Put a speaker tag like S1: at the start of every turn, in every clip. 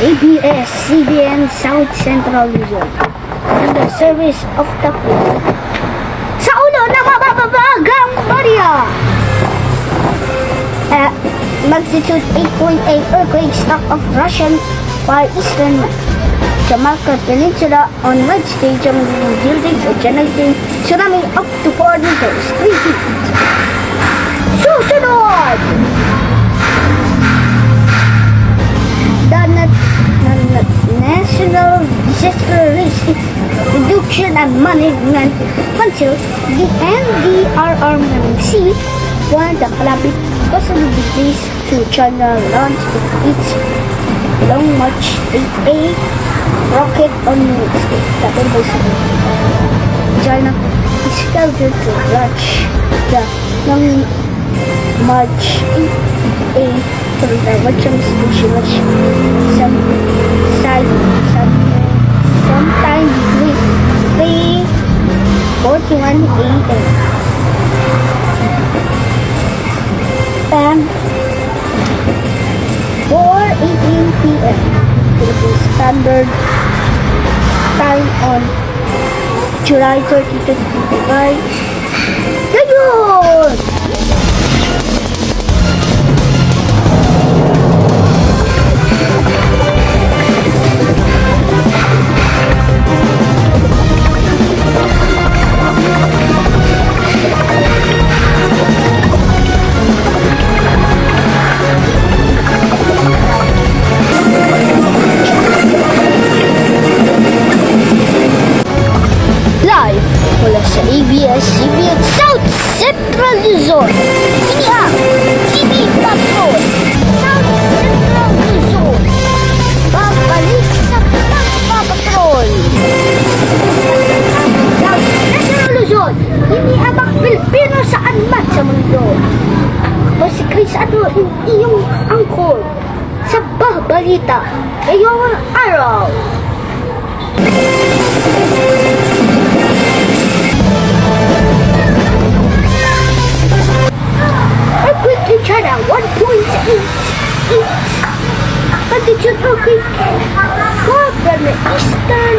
S1: ABS-CBN South Central Luzon under service of the sa ulo na mababagang barya. Magnitude 8.8 earthquake struck of Russian Far Eastern Jamaica Peninsula on Wednesday, damaging buildings and generating tsunami up to 4 meters, 3 feet. Susunod! The National Disaster Risk Reduction and Management Council, the NDRRMC, warned the Kalabit possibilities to China launch its Long March 8A rocket on Wednesday. China is scheduled to launch the Long March 8A from the Russian station sometime between 3:41 a.m. and 4:18 p.m. Philippine Standard Time on July 30, 2025. Gayon! Mula sa ABS-CBN South Central Luzon, ini ang TV Patrol South Central Luzon. Babalik sa pagpapatrol. South Central Luzon, ini ang mga Pilipino saan man sa mundo. Ako si Chris Ado, iyong angkol sa Babalita ngayong araw. Earthquake in China, 1.8 magnitude earthquake from eastern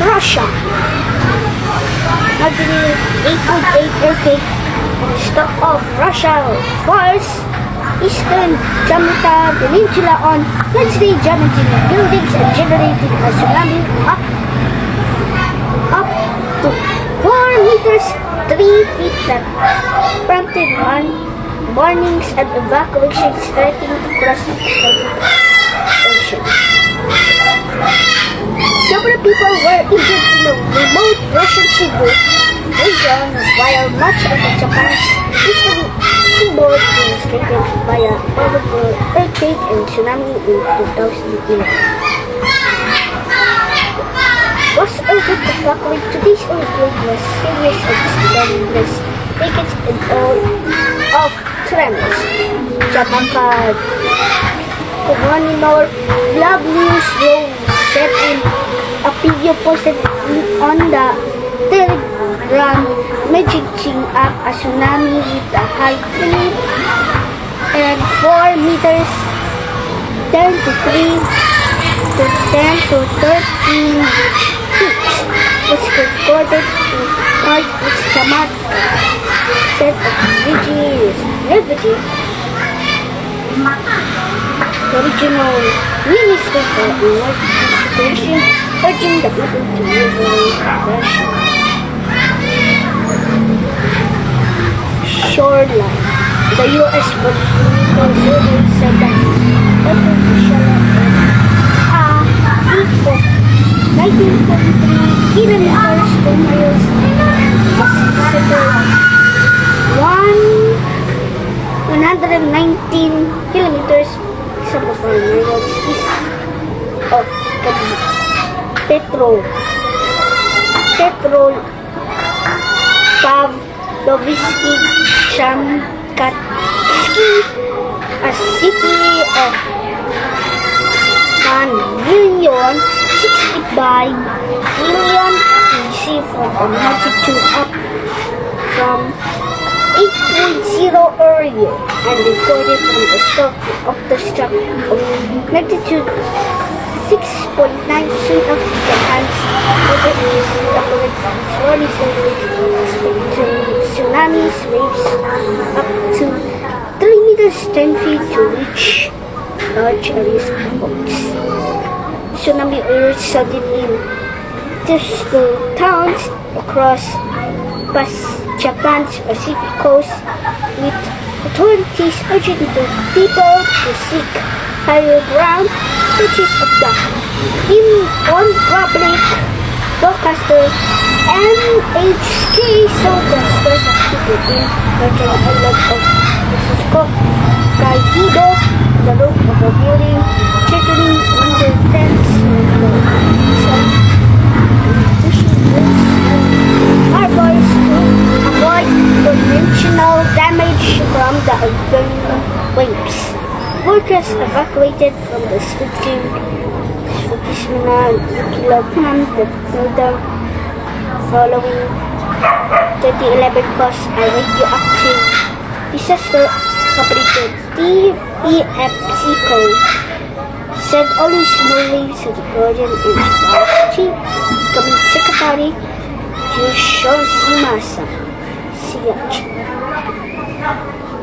S1: Russia. Magnitude 8.8 earthquake struck off Russia Far Eastern Jamaica Peninsula on Wednesday, damaging buildings and generating a tsunami up to 4 meters, 3 feet that prompted warnings and evacuations threatening to cross the Pacific Ocean. Several people were injured in the remote Russian region, while much of Japan's eastern seaboard was taken by a powerful earthquake and tsunami in 2011. Was urgent to evacuate today's earthquake was serious and dangerous, tickets and all of tremors. Jamaica Governor Blog News Row said in a video posted on the Telegram messaging up a tsunami with a height 3 and 4 meters, 10 to 13 feet was recorded in parts of Jamaica, said a refugee. The regional minister for emergency situation urging the people to evacuate Russia. Shoreline. The U.S. Consulate said that the 1943 kilometers, 2 miles, considered 119 kilometers, some of our miles east of Pavlovsky Chamkatsky, a city of 1,065 million BC from a magnitude up from 8.0 earlier and recorded from the start of the struck of magnitude 6.9% of Japan's population is expecting tsunamis waves up to 3 meters 10 feet to reach large areas of boats. Tsunami alerts suddenly coastal towns across Japan's Pacific coast, with authorities urging the people to seek higher ground. Pictures of the on public broadcaster NHK saw the scores of people in Virgin Island of Hokkaido, the roof of a building, trickling under tents some fishing boats and harbors to avoid potential damage from the ongoing waves. Workers evacuated from the Fukushima nuclear plant building following 2011 caused a radioactive disaster. Completed PEPCO said only small waves of the Guardian and Chief Government Secretary Yoshimasa Siyachi.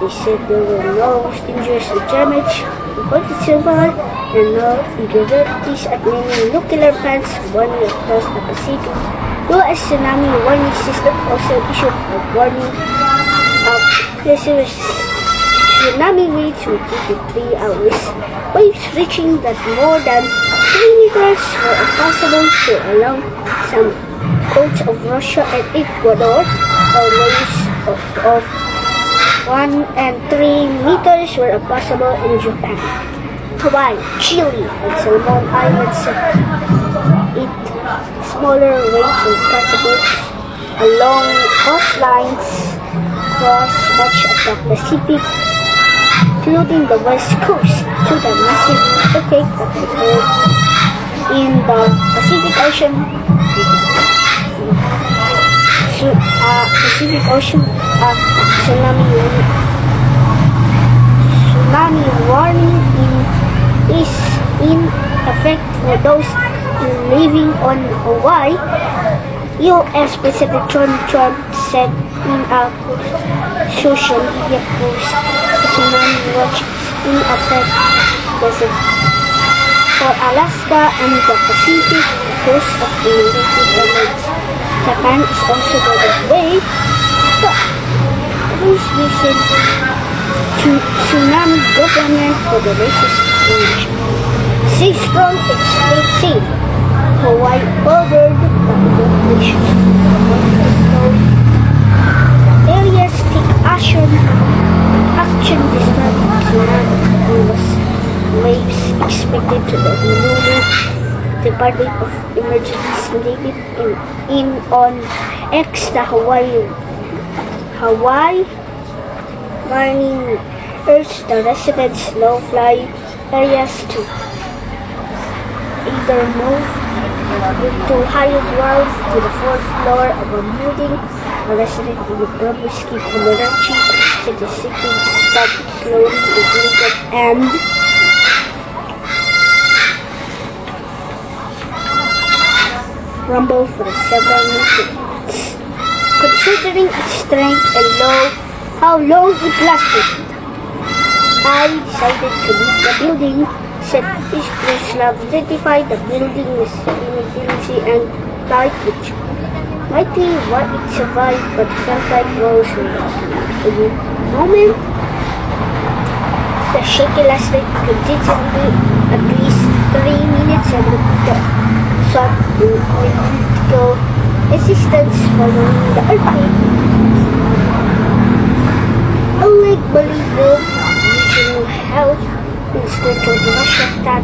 S1: They said there were no injuries or damage reported so far and no irregularities at many nuclear plants warning across the Pacific. U.S. tsunami warning system also issued a warning of tsunami waves within 3 hours. Waves reaching that more than 3 meters were possible to along some coasts of Russia and Ecuador, while waves of 1 and 3 meters were possible in Japan, Hawaii, Chile, and Solomon Islands. Smaller waves were possible along coastlines across much of the Pacific, including the west coast, to the massive earthquake that occurred in the Pacific Ocean. Tsunami warning is in effect for those living on Hawaii. U.S. President Trump said in a social media post, the tsunami watch is in effect for Alaska and the Pacific coast of the United States. Japan is also on the way, but this recent tsunami governor for the racist nation. Stay strong and stay safe. Hawaii ordered evacuation areas take action disturbing tsunami waves expected to the Honolulu Department of Emergency stated on X. The Hawaii warning urged the residents low-fly areas to either move to higher ground to the 4th floor of a building. A resident in the Brobisky Komarachi said the city started slowly ignited and rumble for several minutes. Considering its strength and how long it lasted, I decided to leave the building, said Islam identified the building as emergency and light which might be what it survived but felt like walls were for the moment. The shaking lasted consistently at least 3 minutes and sought medical assistance following the earthquake. Unlike Bolivia, regional health Minister told Russia that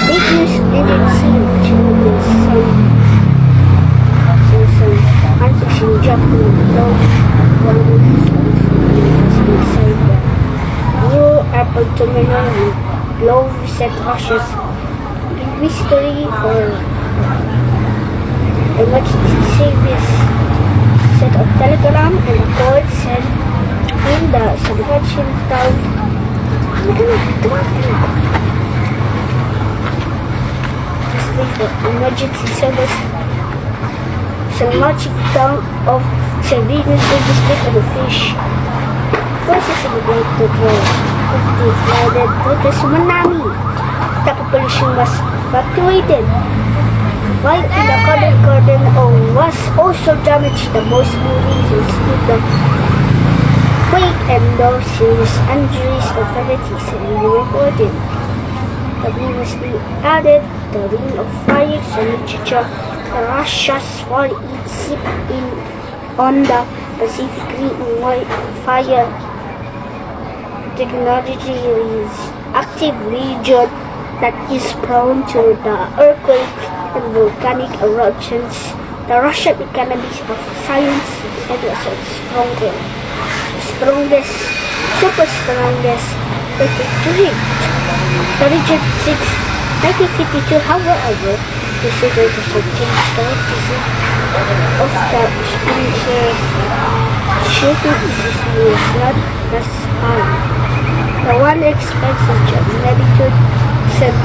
S1: state news agency mentioned some unforeseen jump in below one inside the new airport terminal with low set Russia's history for emergency service set of telegram and the court said in the celebration town for emergency service sa magic town of Sardinas District of the Fish. Forces celebrate the throw of the flooded to the tsunami. The population was evacuated. While in the Colored Garden was also damaged, the most buildings received the quake and no serious injuries or fatalities reported. The previously added the Ring of Fire and literature, the Russia's for its ship on the Pacific Ring of Fire technology is active region that is prone to the earthquake and volcanic eruptions. The Russian economy of science is super strongest earthquake. The region since 1952, however, considered the circumstances of the experience shooting was not as high. The one expensive magnitude, said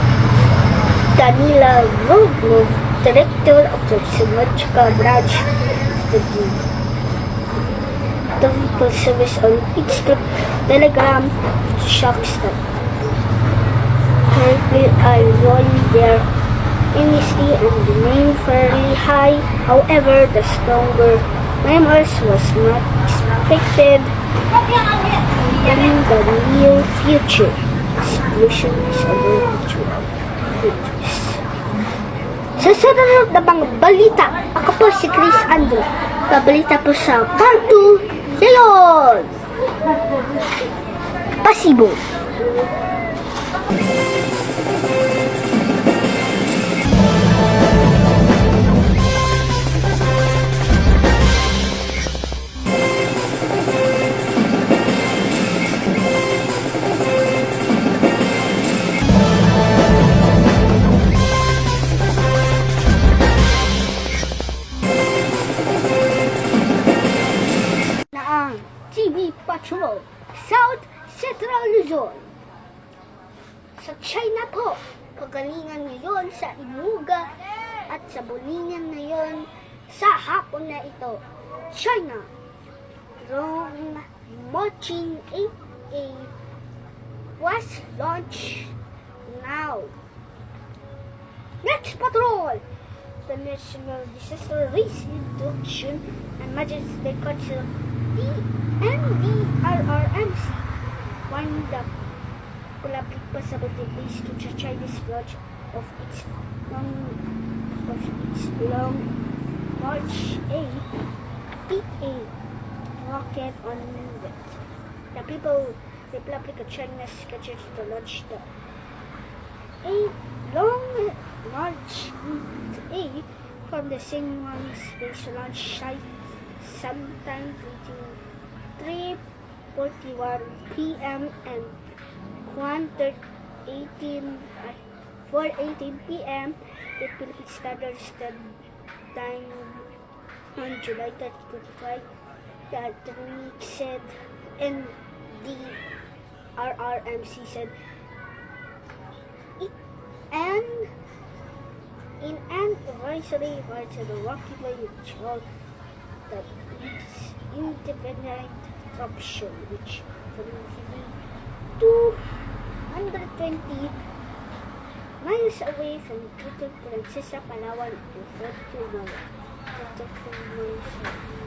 S1: Danila Roglov, director of the Seismological branch of the vehicle service on its telegram of the shock stop. Currently, I joined their MSD and remain fairly high. However, the stronger tremors was not expected in the near future. Solution is available to countries. Sa sunod na mga balita, ako po si Chris Andrew. Pabalita po sa Part 2 Leon Pasibo. TV Patrol, South Central Luzon. Sa China po, kagalingan ngayon sa Imuga at sa Bulingan ngayon sa hapon na ito. China, Rome Marching 8A was launched now. Next patrol, the National Disaster Risk Reduction and Emergency Council NDRRMC warned the public possibilities to the Chinese launch of its long March 8A rocket on the Republic of China scheduled to launch the long March 8A from the Xinjiang Space Launch Site sometime between 3:41 p.m. and 4:18 p.m. the Philippine Standard Time on July 2025. The technique said, and the RRMC said, and in an advisory to the Rocky Way which all the independent option which currently 220 miles away from Puerto Princesa, Palawan, and 42 miles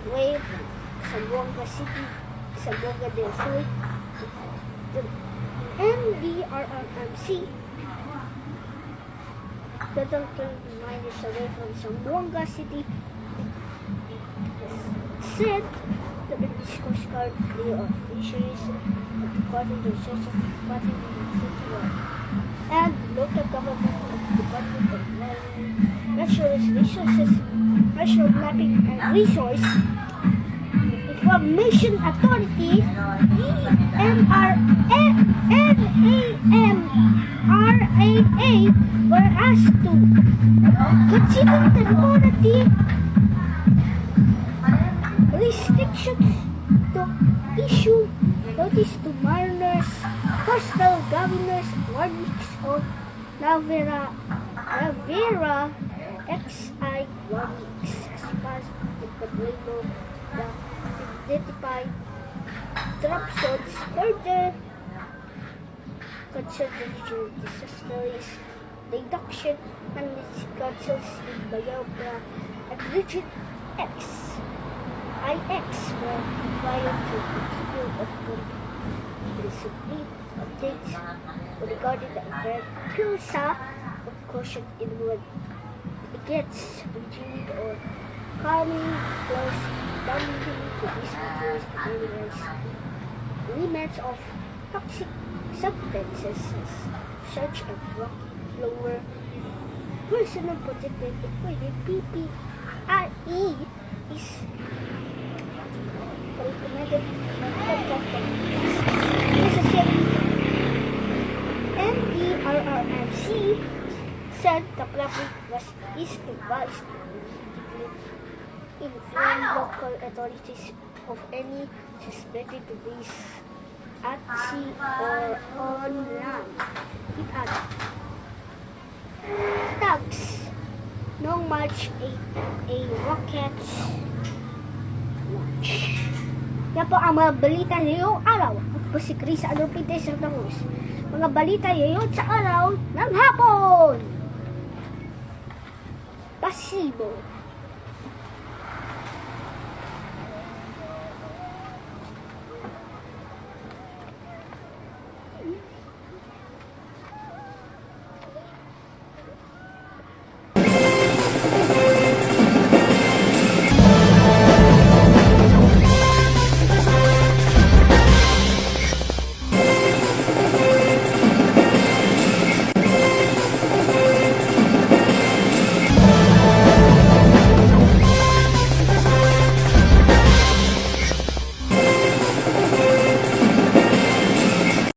S1: away from Zamboanga City, Zamboanga del Sur. The NDRRMC, the 20 miles away from Zamboanga City, said the British Coast Guard Bureau of Fisheries, according to sources of Department of and local government of Department of Natural Resources, National Mapping and Resource Information Authority, NAMRAA, were asked to consider the relative restrictions to issue notice to mariners, coastal governors, warnings of Navera Rivera XI warnings has passed in the label the identified disruptions further consideration disastrous reduction and cancels in Biobra and Region X IX were required to continue offering recently updates regarding the event. PILSA of caution inward against rigid or calming plus damaging to these materials to minimize limits of toxic substances such as rocky lower personal protective equipment PPE is recommended necessary. NERRMC said the public is advised to inform local authorities of any suspected risks at sea or on land. It added, tags noong March 8 a rocket launch. Yan po ang mga balita ngayong araw. Ako po si Chris Alopite sa Tangos. Mga balita ngayon sa araw ng hapon. Pasibo.